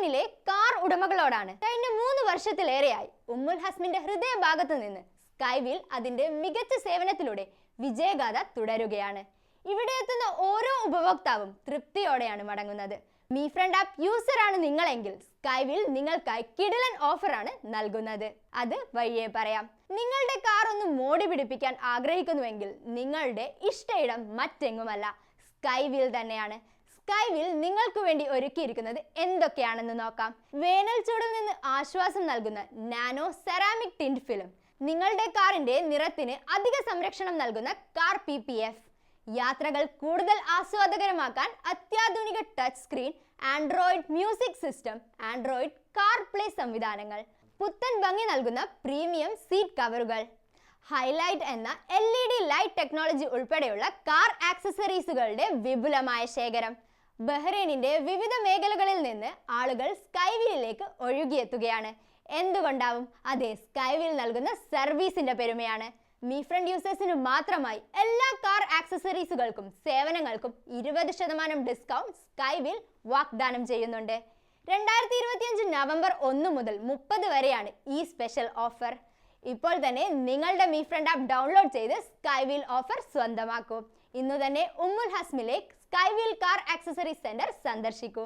ബഹ്റൈനിലെ car ഉടമകളോടാണ്. കഴിഞ്ഞ 3 വർഷത്തിലേറെയായി ഉമ്മുൽ ഹസ്മിന്റെ ഹൃദയഭാഗത്ത് നിന്ന് സ്കൈവീൽ അതിന്റെ മികച്ച സേവനത്തിലൂടെ വിജയഗാഥ തുടരുകയാണ്. ഇവിടെ എത്തുന്ന ഓരോ ഉപഭോക്താവും തൃപ്തിയോടെയാണ് മടങ്ങുന്നത്. മീ ഫ്രണ്ട് ആപ്പ് യൂസർ ആണ് നിങ്ങളെങ്കിൽ സ്കൈവീൽ നിങ്ങൾക്കായി കിടിലൻ ഓഫറാണ് നൽകുന്നത്. അത് വഴിയേ പറയാം. നിങ്ങളുടെ കാർ ഒന്ന് മോടി പിടിപ്പിക്കാൻ ആഗ്രഹിക്കുന്നുവെങ്കിൽ നിങ്ങളുടെ ഇഷ്ടയിടം മറ്റെങ്ങുമല്ല, സ്കൈവീൽ തന്നെയാണ്. സ്കൈവീൽ നിങ്ങൾക്ക് വേണ്ടി ഒരുക്കിയിരിക്കുന്നത് എന്തൊക്കെയാണെന്ന് നോക്കാം. വേനൽ ചൂടിൽ നിന്ന് ആശ്വാസം നൽകുന്ന നാനോ സെറാമിക് ടിന്റ് ഫിലിം, നിങ്ങളുടെ കാറിന്റെ നിറത്തിന് അധിക സംരക്ഷണം നൽകുന്ന കാർ PPF, യാത്രകൾ കൂടുതൽ ആസ്വാദകരമാക്കാൻ അത്യാധുനിക touch screen, Android music system, Android car play സംവിധാനങ്ങൾ, പുത്തൻ ഭംഗി നൽകുന്ന പ്രീമിയം സീറ്റ് കവറുകൾ, ഹൈലൈറ്റ് എന്ന LED ലൈറ്റ് ടെക്നോളജി ഉൾപ്പെടെയുള്ള കാർ ആക്സസറീസുകളുടെ വിപുലമായ ശേഖരം. ബഹ്റൈനിന്റെ വിവിധ മേഖലകളിൽ നിന്ന് ആളുകൾ സ്കൈവീലിലേക്ക് ഒഴുകിയെത്തുകയാണ്. എന്തുകൊണ്ടാവും? അതെ, സ്കൈവീൽ നൽകുന്ന സർവീസിന്റെ പെരുമയാണ്. മീ ഫ്രണ്ട് യൂസേഴ്സിന് മാത്രമായി എല്ലാ കാർ ആക്സസറീസുകൾക്കും സേവനങ്ങൾക്കും 20% ഡിസ്കൗണ്ട് സ്കൈവീൽ വാഗ്ദാനം ചെയ്യുന്നുണ്ട്. 2025 നവംബർ 1 മുതൽ 30 വരെയാണ് ഈ സ്പെഷ്യൽ ഓഫർ. ഇപ്പോൾ തന്നെ നിങ്ങളുടെ മീ ഫ്രണ്ട് ആപ്പ് ഡൗൺലോഡ് ചെയ്ത് സ്കൈവീൽ ഓഫർ സ്വന്തമാക്കൂ. ഇന്നു തന്നെ ഉമ്മുൽ ഹസ്മിലെ സ്കൈവീൽ കാർ ആക്സസറീസ് സെന്റർ സന്ദർശിക്കൂ.